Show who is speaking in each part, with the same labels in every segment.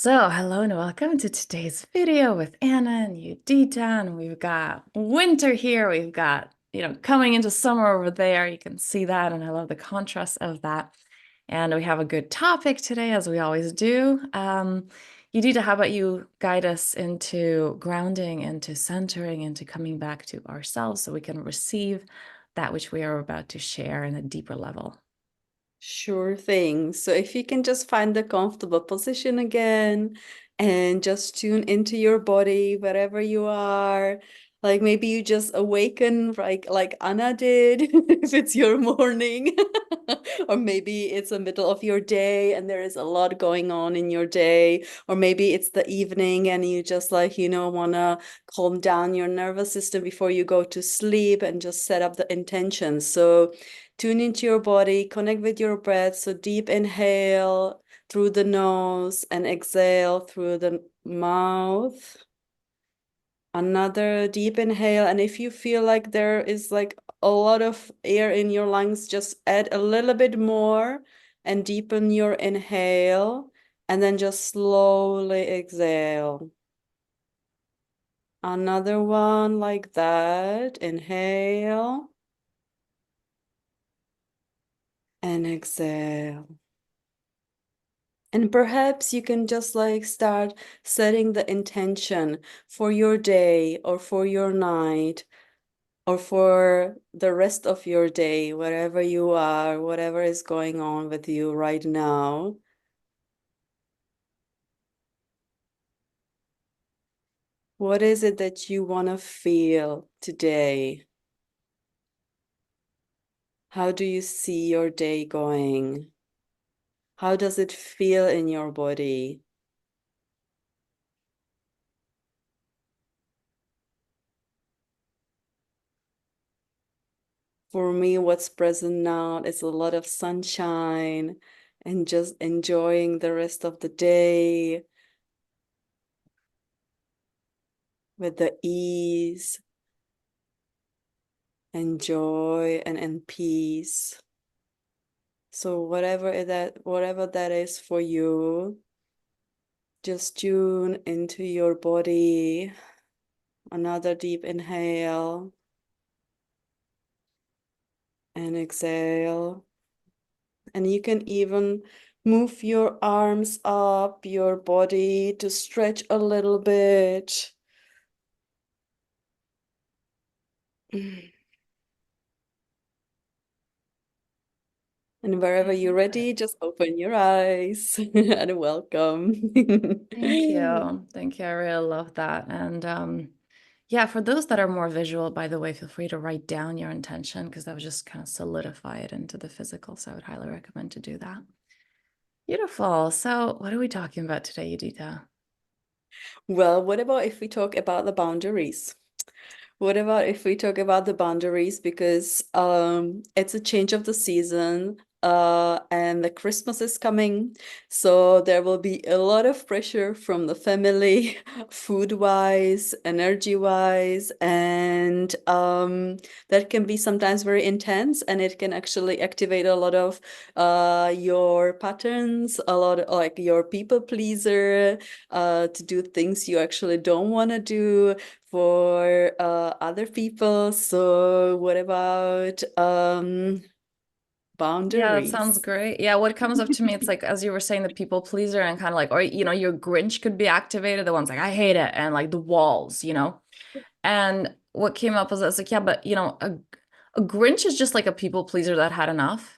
Speaker 1: So, hello and welcome to today's video with Anna and Judita. And we've got winter here. We've got, coming into summer over there. You can see that. And I love the contrast of that. And we have a good topic today, as we always do. Judita, how about you guide us into grounding, into centering, into coming back to ourselves so we can receive that which we are about to share in a deeper level?
Speaker 2: Sure thing. So if you can just find the comfortable position again and just tune into your body wherever you are. Like maybe you just awaken like Anna did if it's your morning. Or maybe it's the middle of your day and there is a lot going on in your day. Or maybe it's the evening and you just wanna calm down your nervous system before you go to sleep and just set up the intention. So tune into your body, connect with your breath. So deep inhale through the nose and exhale through the mouth. Another deep inhale. And if you feel like there is like a lot of air in your lungs, just add a little bit more and deepen your inhale. And then just slowly exhale. Another one like that. Inhale and exhale. And perhaps you can just like start setting the intention for your day or for your night or for the rest of your day, wherever you are, whatever is going on with you right now. What is it that you want to feel today? How do you see your day going? How does it feel in your body? For me, what's present now is a lot of sunshine and just enjoying the rest of the day with the ease and joy and in peace. So whatever that is for you, just tune into your body. Another deep inhale and exhale. And you can even move your arms up, your body to stretch a little bit. And wherever you're ready, just open your eyes and welcome.
Speaker 1: Thank you. Thank you. I really love that. And yeah, for those that are more visual, by the way, feel free to write down your intention because that would just kind of solidify it into the physical. So I would highly recommend to do that. Beautiful. So what are we talking about today, Yudita?
Speaker 2: Well, what about if we talk about the boundaries? What about if we talk about the boundaries because it's a change of the season and the Christmas is coming. So there will be a lot of pressure from the family, food-wise, energy-wise, and that can be sometimes very intense and it can actually activate a lot of your patterns, a lot of like your people pleaser to do things you actually don't want to do for other people. So what about
Speaker 1: Yeah, that sounds
Speaker 2: boundaries?
Speaker 1: great. Yeah, what comes up to me, it's like, as you were saying, the people pleaser and kind of like, or, your Grinch could be activated. The one's like, I hate it. And like the walls. And what came up was I was like, yeah, but, a Grinch is just like a people pleaser that had enough.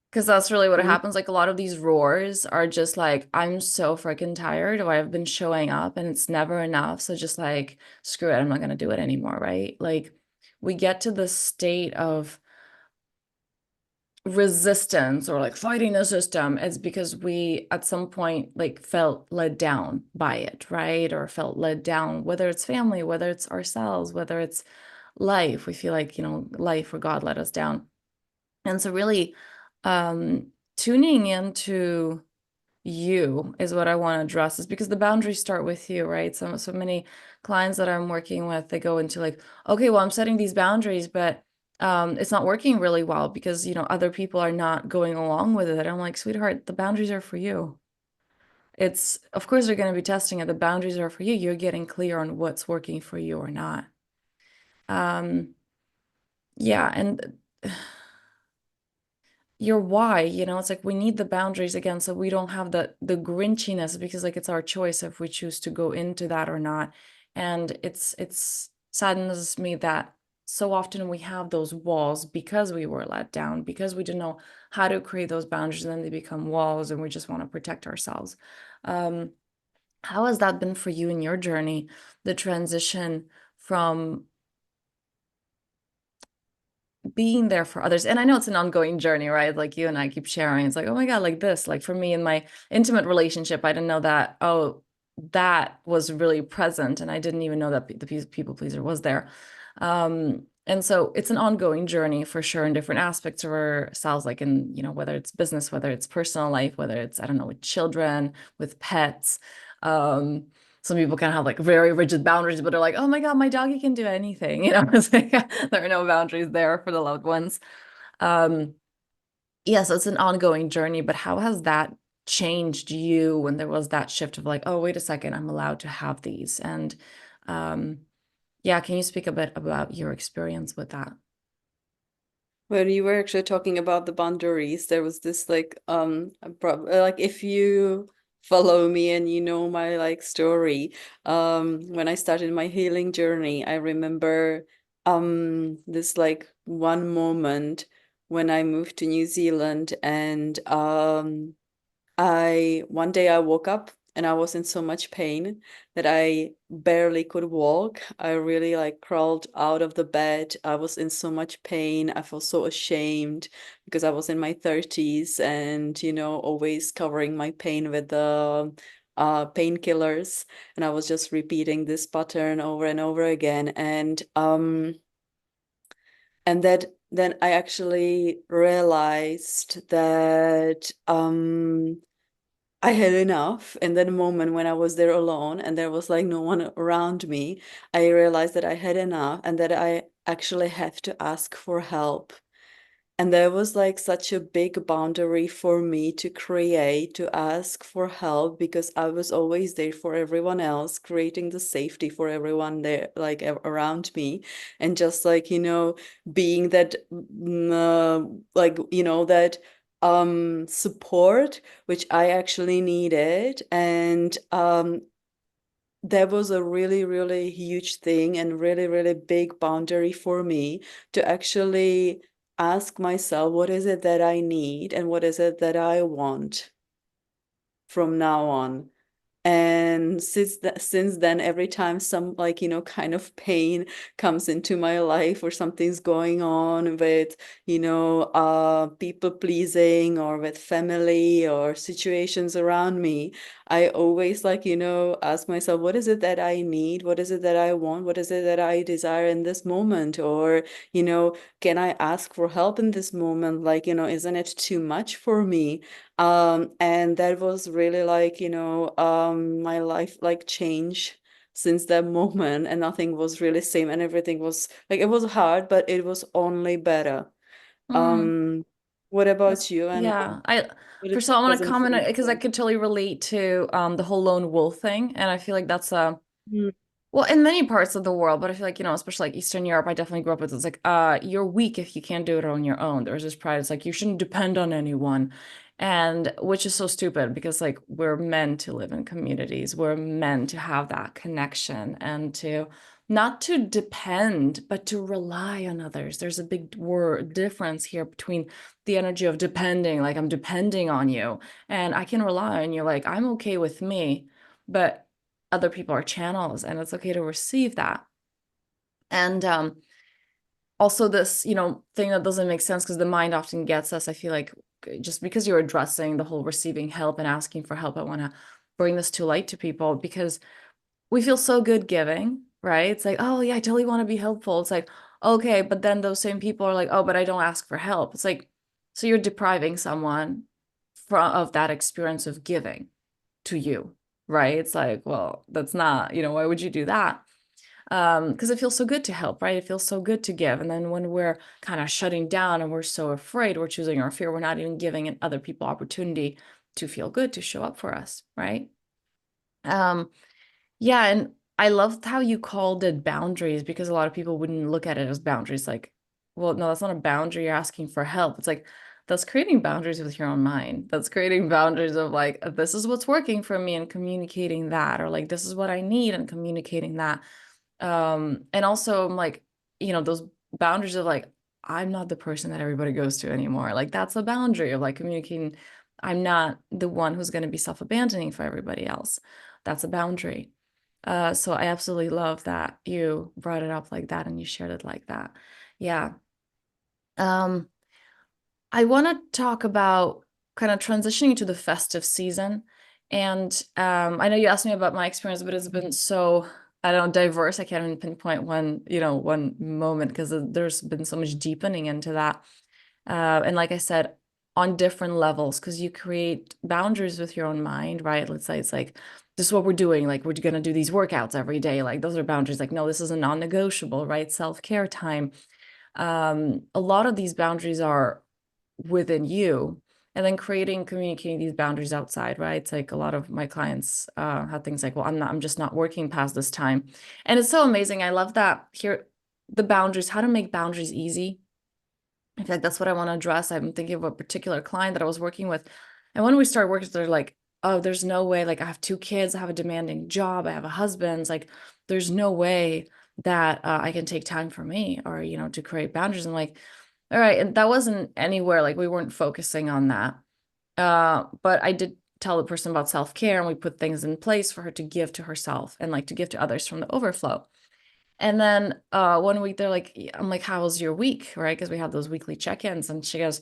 Speaker 1: Because that's really what
Speaker 2: Mm.
Speaker 1: happens. Like a lot of these roars are just like, I'm so freaking tired, or I've been showing up and it's never enough. So just like, screw it, I'm not gonna do it anymore, right? Like we get to the state of resistance or like fighting the system. It's because we at some point like felt led down by it, right? Or felt led down, whether it's family, whether it's ourselves, whether it's life. We feel like, life or God let us down. And so really um tuning into you is what I want to address is because the boundaries start with you, right? So many clients that I'm working with, they go into like, okay, well, I'm setting these boundaries, but it's not working really well because, other people are not going along with it. I'm like, sweetheart, the boundaries are for you. It's, of course, they're going to be testing it. The boundaries are for you. You're getting clear on what's working for you or not. Um, yeah, and your why, it's like we need the boundaries again, so we don't have the grinchiness, because like it's our choice if we choose to go into that or not. And it's saddens me that so often we have those walls because we were let down, because we didn't know how to create those boundaries, and then they become walls and we just want to protect ourselves. Um, how has that been for you in your journey, the transition from being there for others? And I know it's an ongoing journey, right? Like you and I keep sharing. It's like, oh my God, like this. Like for me in my intimate relationship, I didn't know that, oh, that was really present. And I didn't even know that the people pleaser was there. And so it's an ongoing journey for sure in different aspects of ourselves, like in, whether it's business, whether it's personal life, whether it's, I don't know, with children, with pets. Um, some people can have like very rigid boundaries, but they're like, oh my God, my doggy can do anything. It's like there are no boundaries there for the loved ones. Um, yeah, so it's an ongoing journey, but how has that changed you when there was that shift of like, oh, wait a second, I'm allowed to have these? And um, yeah, can you speak a bit about your experience with that?
Speaker 2: When you were actually talking about the boundaries, there was this like like if you follow me and you know my like story, when I started my healing journey, I remember this like one moment when I moved to New Zealand, and I one day I woke up and I was in so much pain that I barely could walk. I really like crawled out of the bed. I was in so much pain. I felt so ashamed because I was in my 30s and, always covering my pain with the painkillers. And I was just repeating this pattern over and over again. And that then I actually realized that I had enough. In that moment when I was there alone and there was like no one around me, I realized that I had enough and that I actually have to ask for help. And there was like such a big boundary for me to create, to ask for help, because I was always there for everyone else, creating the safety for everyone there, like around me. And just like, being that, like, that support, which I actually needed. And that was a really, really huge thing and really, really big boundary for me to actually ask myself, what is it that I need and what is it that I want from now on? And since then, every time some like, kind of pain comes into my life or something's going on with, people pleasing or with family or situations around me, I always like, ask myself, what is it that I need? What is it that I want? What is it that I desire in this moment? Or, can I ask for help in this moment? Like, isn't it too much for me? And that was really like, my life like changed since that moment, and nothing was really same, and everything was like, it was hard, but it was only better.
Speaker 1: Mm,
Speaker 2: Um, what
Speaker 1: that's,
Speaker 2: about you, and
Speaker 1: yeah.
Speaker 2: what
Speaker 1: First of all, I want to
Speaker 2: wasn't for
Speaker 1: comment
Speaker 2: you?
Speaker 1: because I could totally relate to the whole lone wolf thing. And I feel like that's a,
Speaker 2: Mm.
Speaker 1: well, in many parts of the world, but I feel like, especially like Eastern Europe, I definitely grew up with it's like, you're weak if you can't do it on your own. There's this pride. It's like you shouldn't depend on anyone. And which is so stupid because like we're meant to live in communities. We're meant to have that connection and to not to depend, but to rely on others. There's a big word difference here between the energy of depending, like I'm depending on you, and I can rely on you, like I'm okay with me, but other people are channels and it's okay to receive that. And also this, thing that doesn't make sense because the mind often gets us. I feel like just because you're addressing the whole receiving help and asking for help, I want to bring this to light to people because we feel so good giving, right? It's like, oh yeah, I totally want to be helpful. It's like, okay, but then those same people are like, oh, but I don't ask for help. It's like, so you're depriving someone of that experience of giving to you, right? It's like, well, that's not, why would you do that? Because it feels so good to help, right? It feels so good to give. And then when we're kind of shutting down and we're so afraid, we're choosing our fear, we're not even giving other people opportunity to feel good, to show up for us, right? Um, yeah, and I loved how you called it boundaries because a lot of people wouldn't look at it as boundaries. Like, well, no, that's not a boundary. You're asking for help. It's like that's creating boundaries with your own mind. That's creating boundaries of like, this is what's working for me and communicating that, or like, this is what I need and communicating that. And also I'm like, those boundaries of like, I'm not the person that everybody goes to anymore. Like, that's a boundary of like communicating. I'm not the one who's going to be self-abandoning for everybody else. That's a boundary. So I absolutely love that you brought it up like that and you shared it like that. Yeah. Um, I want to talk about kind of transitioning to the festive season. And I know you asked me about my experience, but it's been so, I don't know, diverse. I can't even pinpoint one moment because there's been so much deepening into that. And like I said, on different levels, because you create boundaries with your own mind, right? Let's say it's like, this is what we're doing. Like, we're going to do these workouts every day. Like, those are boundaries. Like, no, this is a non-negotiable, right? Self-care time. A lot of these boundaries are within you. And then communicating these boundaries outside, right? It's like a lot of my clients have things like, well, I'm just not working past this time. And it's so amazing. I love that here, the boundaries, how to make boundaries easy. I feel like that's what I want to address. I'm thinking of a particular client that I was working with. And when we started working, they're like, oh, there's no way. Like, I have two kids, I have a demanding job, I have a husband. It's like, there's no way that I can take time for me or, to create boundaries. I'm like, all right. And that wasn't anywhere, like, we weren't focusing on that. But I did tell the person about self-care and we put things in place for her to give to herself and like to give to others from the overflow. And then one week they're like, I'm like, how was your week? Right? Because we have those weekly check-ins. And she goes,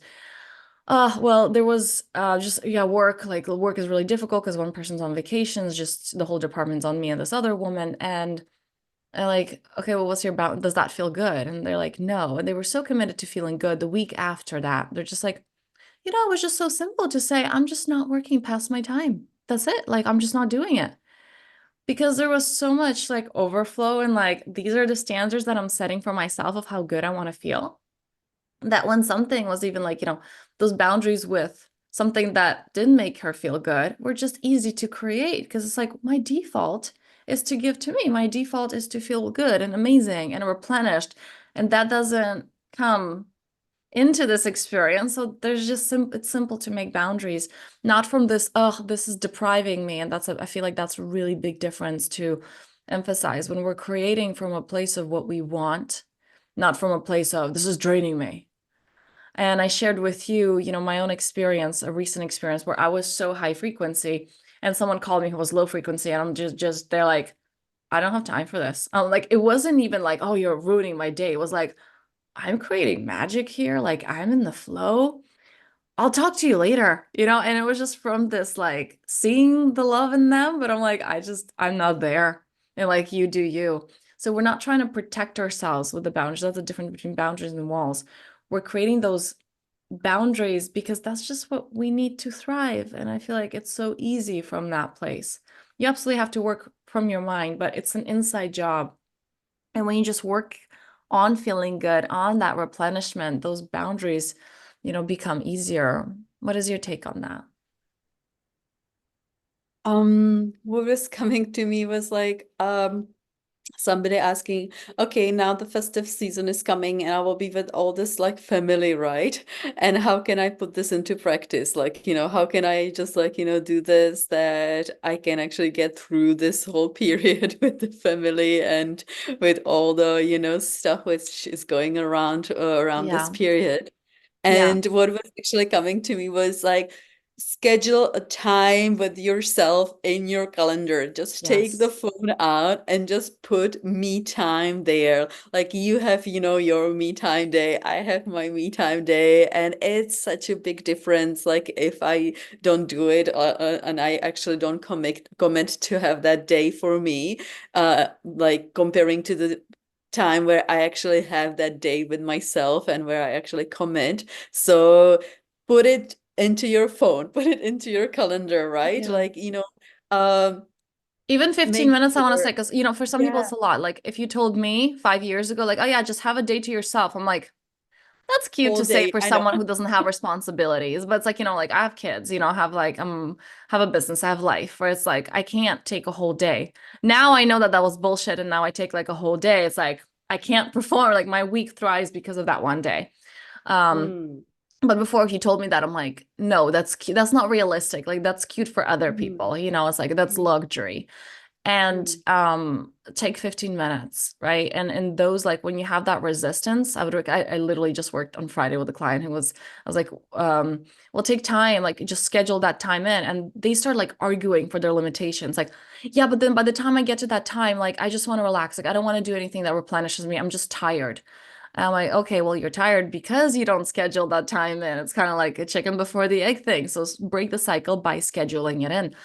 Speaker 1: well, there was just, yeah, work. Like, work is really difficult because one person's on vacations, just the whole department's on me and this other woman. And I'm like, okay, well, what's your about? Does that feel good? And they're like, no. And they were so committed to feeling good the week after that. They're just like, it was just so simple to say, I'm just not working past my time. That's it. Like, I'm just not doing it because there was so much like overflow and like these are the standards that I'm setting for myself of how good I want to feel. That when something was even like, those boundaries with something that didn't make her feel good were just easy to create because it's like my default is to give to me. My default is to feel good and amazing and replenished. And that doesn't come into this experience. So there's just it's simple to make boundaries, not from this, oh, this is depriving me. And I feel like that's a really big difference to emphasize when we're creating from a place of what we want, not from a place of this is draining me. And I shared with you, my own experience, a recent experience where I was so high frequency and someone called me who was low frequency and I'm just they're like, I don't have time for this. Like it wasn't even like, oh, you're ruining my day. It was like, I'm creating magic here. Like I'm in the flow. I'll talk to you later, and it was just from this like seeing the love in them, but I'm like, I'm not there. And like, you do you. So we're not trying to protect ourselves with the boundaries. That's the difference between boundaries and walls. We're creating those boundaries because that's just what we need to thrive. And I feel like it's so easy from that place. You absolutely have to work from your mind, but it's an inside job. And when you just work on feeling good, on that replenishment, those boundaries, become easier. What is your take on that?
Speaker 2: What was coming to me was like, somebody asking, okay, now the festive season is coming and I will be with all this like family, right? And how can I put this into practice? Like, how can I just like, do this that I can actually get through this whole period with the family and with all the, stuff which is going around this
Speaker 1: Yeah.
Speaker 2: period.
Speaker 1: Yeah.
Speaker 2: And what was actually coming to me was like, schedule a time with yourself in your calendar. Just take the
Speaker 1: Yes.
Speaker 2: phone out and just put me time there. Like you have, your me time day. I have my me time day. And it's such a big difference. Like if I don't do it and I actually don't commit to have that day for me, like comparing to the time where I actually have that day with myself and where I actually commit. So put it into your phone, put it into your calendar, right?
Speaker 1: Yeah.
Speaker 2: Like, um,
Speaker 1: Even 15
Speaker 2: make
Speaker 1: minutes, I want to
Speaker 2: sure.
Speaker 1: say, because, for some people
Speaker 2: Yeah.
Speaker 1: it's a lot. Like if you told me 5 years ago, like, oh yeah, just have a day to yourself. I'm like, That's cute
Speaker 2: whole
Speaker 1: to say
Speaker 2: day.
Speaker 1: for
Speaker 2: I know.
Speaker 1: someone who doesn't have responsibilities, but it's like, like I have kids, I have like have a business, I have life where it's like I can't take a whole day. Now I know that that was bullshit and now I take like a whole day. It's like I can't perform, like my week thrives because of that one day. Um
Speaker 2: Mm,
Speaker 1: but before he told me that, I'm like, no, that's cute. That's not realistic. Like that's cute for other
Speaker 2: mm,
Speaker 1: people, it's like that's
Speaker 2: mm,
Speaker 1: luxury. And
Speaker 2: mm,
Speaker 1: take 15 minutes, right? And in those, like when you have that resistance, I literally just worked on Friday with a client who was, I was like, well, take time, like just schedule that time in. And they start like arguing for their limitations. Like, yeah, but then by the time I get to that time, like I just want to relax. Like I don't want to do anything that replenishes me. I'm just tired. And I'm like, okay, well, you're tired because you don't schedule that time in. It's kind of like a chicken before the egg thing. So break the cycle by scheduling it in.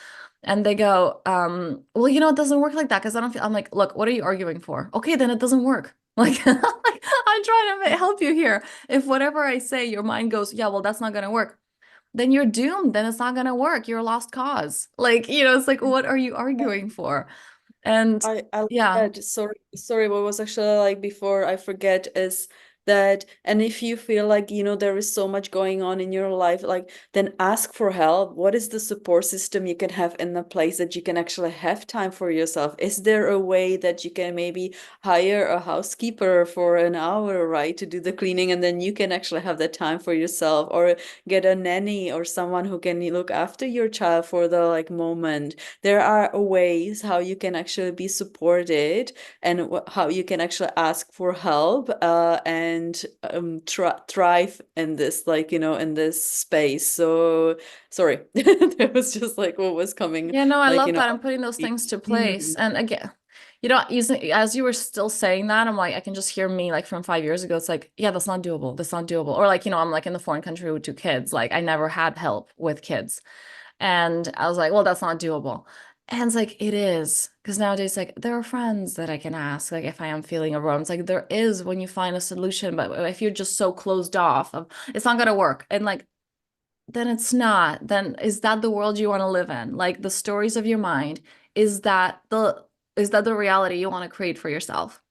Speaker 1: And they go, well, it doesn't work like that because I don't feel, I'm like, look, what are you arguing for? Okay, then it doesn't work. Like, like I'm trying to help you here. If whatever I say, your mind goes, yeah, well, that's not going to work, then you're doomed. Then it's not going to work. You're a lost cause. Like, it's like, what are you
Speaker 2: mm.
Speaker 1: arguing for? And
Speaker 2: I like
Speaker 1: yeah.
Speaker 2: that. Sorry, what was actually like before I forget is that, and if you feel like, there is so much going on in your life, like then ask for help. What is the support system you can have in the place that you can actually have time for yourself? Is there a way that you can maybe hire a housekeeper for an hour, right, to do the cleaning, and then you can actually have the time for yourself, or get a nanny or someone who can look after your child for the like moment? There are ways how you can actually be supported, and how you can actually ask for help, and thrive in this, like, in this space. So sorry, that was just like what was coming,
Speaker 1: Yeah, no, I
Speaker 2: like,
Speaker 1: love that. I'm putting those
Speaker 2: up.
Speaker 1: things to place.
Speaker 2: Mhm.
Speaker 1: And again, using as you were still saying that, I'm like, I can just hear me like from 5 years ago. It's like, yeah, that's not doable. That's not doable. Or like, I'm like in the foreign country with two kids. Like I never had help with kids. And I was like, well, that's not doable. And it's like, it is. Because nowadays, like, there are friends that I can ask, like, if I am feeling overwhelmed. It's like, there is when you find a solution. But if you're just so closed off of, it's not going to work. And like, then it's not. Then is that the world you want to live in? Like the stories of your mind, is that the reality you want to create for yourself?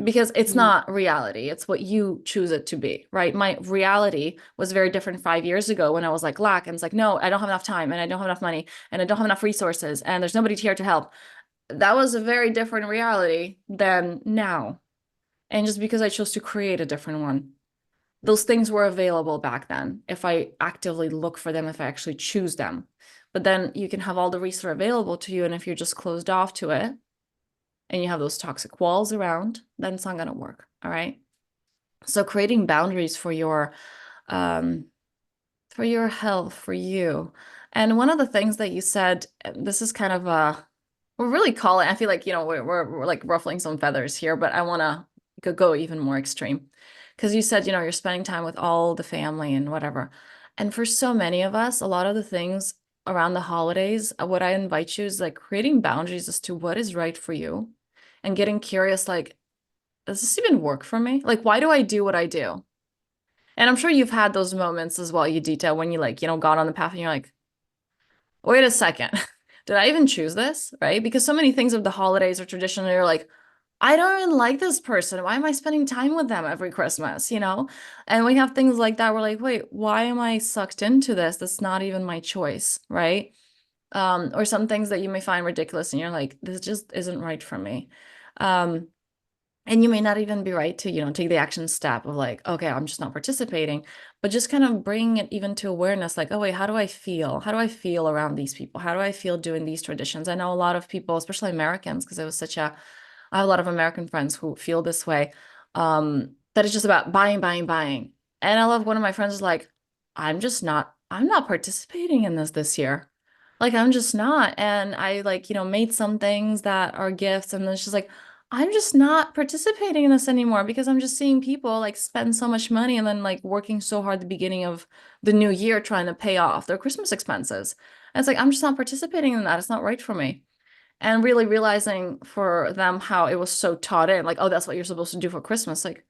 Speaker 1: Because it's
Speaker 2: Mm.
Speaker 1: not reality, it's what you choose it to be, right? My reality was very different 5 years ago when I was like lack, and it's like, no, I don't have enough time and I don't have enough money and I don't have enough resources and there's nobody here to help. That was a very different reality than now. And just because I chose to create a different one, those things were available back then if I actively look for them, if I actually choose them. But then you can have all the resources available to you, and if you're just closed off to it and you have those toxic walls around, then it's not going to work. All right. So creating boundaries um, for your health, for you. And one of the things that you said, this is kind of we're really calling, I feel like, we're like ruffling some feathers here, but I want to go even more extreme. Because you said, you're spending time with all the family and whatever. And for so many of us, a lot of the things around the holidays, what I invite you is like creating boundaries as to what is right for you and getting curious, like, does this even work for me? Like, why do I do what I do? And I'm sure you've had those moments as well, Judita, when you like, got on the path and you're like, wait a second, did I even choose this? Right? Because so many things of the holidays or tradition, you're like, I don't even like this person. Why am I spending time with them every Christmas? And we have things like that. We're like, wait, why am I sucked into this? That's not even my choice, right? Or some things that you may find ridiculous and you're like, this just isn't right for me. Um, and you may not even be right to, take the action step of like, okay, I'm just not participating, but just kind of bring it even to awareness, like, oh, wait, how do I feel? How do I feel around these people? How do I feel doing these traditions? I know a lot of people, especially Americans, because I have a lot of American friends who feel this way, that it's just about buying, buying, buying. And I love one of my friends is like, I'm not participating in this year. Like, I'm just not. And I like, made some things that are gifts. And then she's like, I'm just not participating in this anymore because I'm just seeing people like spend so much money and then like working so hard at the beginning of the new year trying to pay off their Christmas expenses. And it's like, I'm just not participating in that. It's not right for me. And really realizing for them how it was so taught in, like, oh, that's what you're supposed to do for Christmas. Like,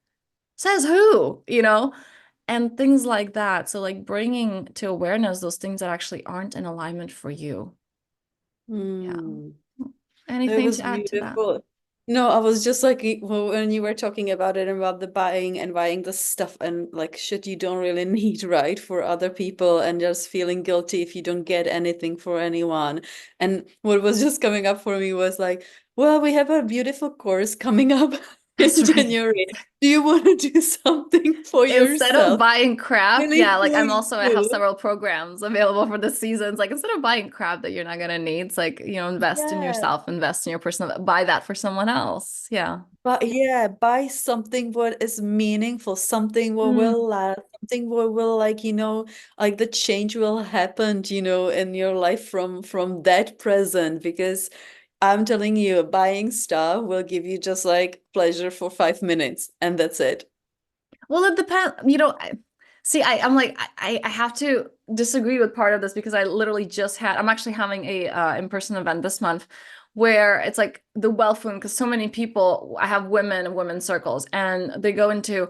Speaker 1: says who, And things like that. So, like, bringing to awareness those things that actually aren't in alignment for you. Yeah.
Speaker 2: Hmm. That
Speaker 1: Anything
Speaker 2: was
Speaker 1: to add to that?
Speaker 2: beautiful. No, I was just like well, when you were talking about it about the buying and buying the stuff and like shit you don't really need, right, for other people and just feeling guilty if you don't get anything for anyone. And what was just coming up for me was like, well, we have a beautiful course coming up
Speaker 1: That's
Speaker 2: in
Speaker 1: right.
Speaker 2: January. Do you want to do something for
Speaker 1: Instead of
Speaker 2: yourself?
Speaker 1: buying crap,
Speaker 2: Really
Speaker 1: yeah, like
Speaker 2: for
Speaker 1: I have
Speaker 2: you.
Speaker 1: several programs available for the seasons. Like instead of buying crap that you're not gonna need, it's like, invest in
Speaker 2: Yeah.
Speaker 1: yourself, invest in your personal, buy that for someone else. Yeah.
Speaker 2: But yeah, buy something what is meaningful, something what
Speaker 1: Mm.
Speaker 2: will last, something what will like, like the change will happen, in your life from that present. Because I'm telling you, buying stuff will give you just like pleasure for 5 minutes and that's it.
Speaker 1: Well, it depends. See, I'm like, I have to disagree with part of this because I literally just I'm actually having a in-person event this month where it's like the wealth wound because so many people, I have women and women's circles and they go into,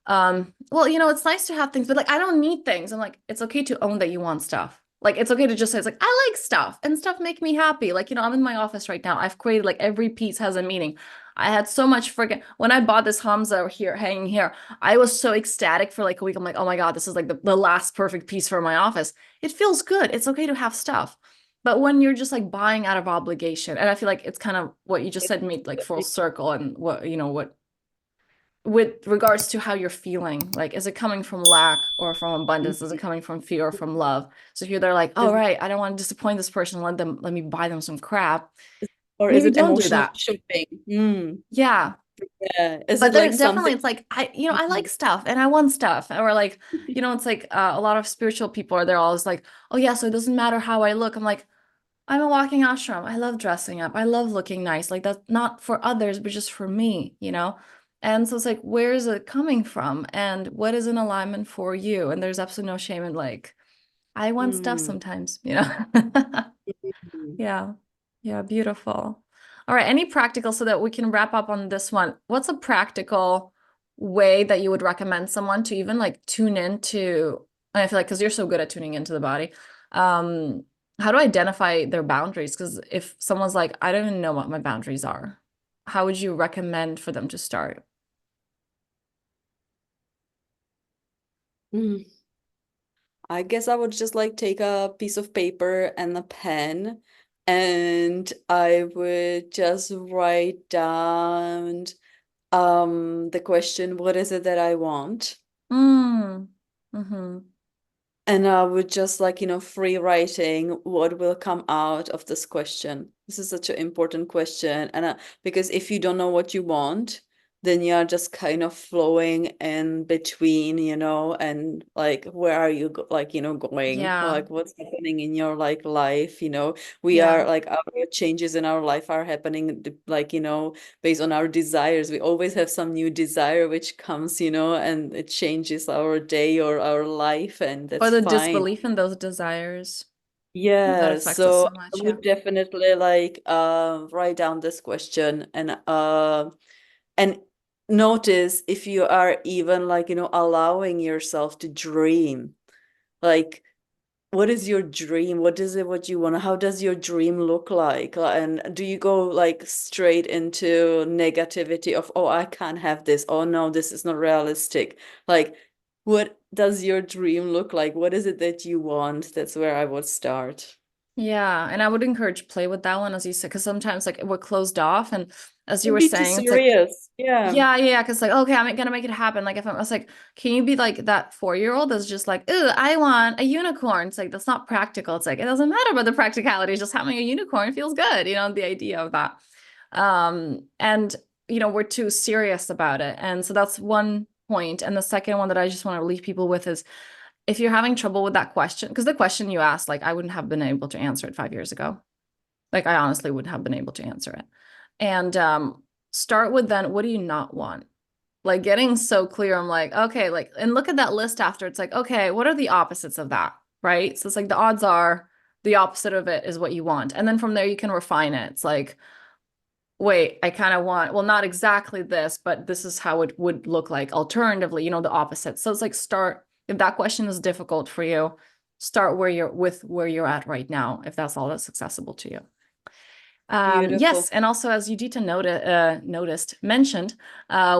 Speaker 1: well, it's nice to have things, but like, I don't need things. I'm like, it's okay to own that you want stuff. Like, it's okay to just say, it's like, I like stuff and stuff make me happy. Like, I'm in my office right now. I've created like every piece has a meaning. I had so much freaking when I bought this Hamza here hanging here. I was so ecstatic for like a week. I'm like, oh my God, this is like the last perfect piece for my office. It feels good. It's okay to have stuff. But when you're just like buying out of obligation, and I feel like it's kind of what you just said made like full circle and what with regards to how you're feeling, like is it coming from lack or from abundance? Is it coming from fear or from love? So if you're there like, oh
Speaker 2: Is,
Speaker 1: right, I don't want to disappoint this person, let me buy them some crap.
Speaker 2: or is
Speaker 1: Maybe
Speaker 2: it
Speaker 1: don't do
Speaker 2: emotional
Speaker 1: that.
Speaker 2: shopping?
Speaker 1: Yeah.
Speaker 2: Yeah. Is
Speaker 1: But
Speaker 2: it like
Speaker 1: there definitely
Speaker 2: something?
Speaker 1: it's like I like stuff and I want stuff. Or like, it's like a lot of spiritual people are there always like, oh yeah, so it doesn't matter how I look. I'm like, I'm a walking ashram. I love dressing up. I love looking nice. Like that's not for others, but just for me. And so it's like, where is it coming from? And what is in alignment for you? And there's absolutely no shame in like, I want stuff
Speaker 2: Mm.
Speaker 1: sometimes.
Speaker 2: Mm.
Speaker 1: Yeah. Yeah, beautiful. All right, any practical so that we can wrap up on this one. What's a practical way that you would recommend someone to even like tune into, and I feel like because you're so good at tuning into the body, um, how to identify their boundaries? Because if someone's like, I don't even know what my boundaries are, how would you recommend for them to start?
Speaker 2: Mm. I guess I would just like take a piece of paper and a pen and I would just write down the question, what is it that I want?
Speaker 1: Mm. Mm-hmm.
Speaker 2: And I would just like, free writing what will come out of this question. This is such an important question. And because if you don't know what you want, then you're just kind of flowing in between, and like, where are you going?
Speaker 1: Yeah.
Speaker 2: Like, what's happening in your like life? We are
Speaker 1: Yeah.
Speaker 2: like our changes in our life are happening like, based on our desires. We always have some new desire which comes, and it changes our day or our life, and
Speaker 1: Or
Speaker 2: that's
Speaker 1: the
Speaker 2: fine.
Speaker 1: disbelief in those desires that
Speaker 2: Yeah,
Speaker 1: affects us
Speaker 2: so
Speaker 1: so
Speaker 2: I
Speaker 1: much. Yeah.
Speaker 2: would definitely like write down this question and notice if you are even like, allowing yourself to dream. Like what is your dream? What is it what you want? How does your dream look like? And do you go like straight into negativity of, oh, I can't have this. Oh no, this is not realistic. Like, what does your dream look like? What is it that you want? That's where I would start.
Speaker 1: Yeah, and I would encourage play with that one as you said, because sometimes like we're closed off, and as you
Speaker 2: Don't
Speaker 1: were
Speaker 2: be too
Speaker 1: saying, it's like,
Speaker 2: serious. Yeah.
Speaker 1: yeah, because like, okay, I'm gonna make it happen. Like if I was like, can you be like that 4-year-old that's just like, ooh, I want a unicorn. It's like that's not practical. It's like it doesn't matter about the practicality, just having a unicorn feels good, the idea of that. And we're too serious about it. And so that's one point. And the second one that I just want to leave people with is if you're having trouble with that question, because the question you asked, like I wouldn't have been able to answer it 5 years ago. Like I honestly wouldn't have been able to answer it. And start with then, what do you not want? Like getting so clear, I'm like, okay, like, and look at that list after. It's like, okay, what are the opposites of that? Right. So it's like the odds are the opposite of it is what you want. And then from there, you can refine it. It's like, wait, I kind of want, well, not exactly this, but this is how it would look like alternatively, the opposite. So it's like start, if that question is difficult for you, start where you're at right now, if that's all that's accessible to you.
Speaker 2: Beautiful.
Speaker 1: Yes, and also as Judita mentioned,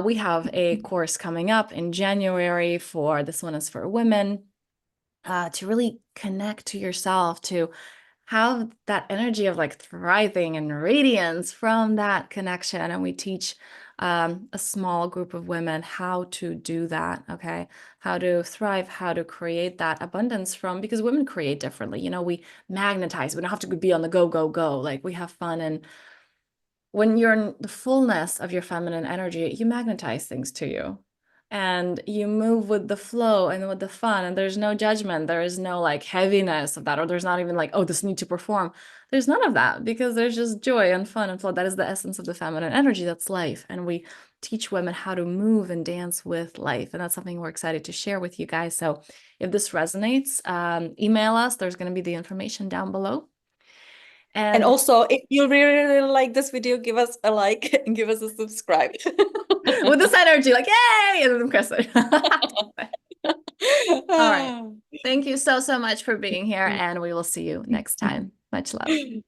Speaker 1: we have a course coming up in January for this one is for women, to really connect to yourself, to have that energy of like thriving and radiance from that connection. And we teach a small group of women how to do that, okay? How to thrive, how to create that abundance from, because women create differently. You know, we magnetize, we don't have to be on the go, go, go. Like we have fun. And when you're in the fullness of your feminine energy, you magnetize things to you and you move with the flow and with the fun. And there's no judgment. There is no like heaviness of that, or there's not even like, oh, this need to perform. There's none of that because there's just joy and fun and flow. That is the essence of the feminine energy. That's life. And we teach women how to move and dance with life. And that's something we're excited to share with you guys. So if this resonates, email us. There's going to be the information down below.
Speaker 2: And
Speaker 1: And
Speaker 2: also, if you really, really like this video, give us a like and give us a subscribe.
Speaker 1: with this energy, like, yay! And then press it. All right.
Speaker 2: Ah.
Speaker 1: Thank you so, so much for being here, and we will see you next time. Much love.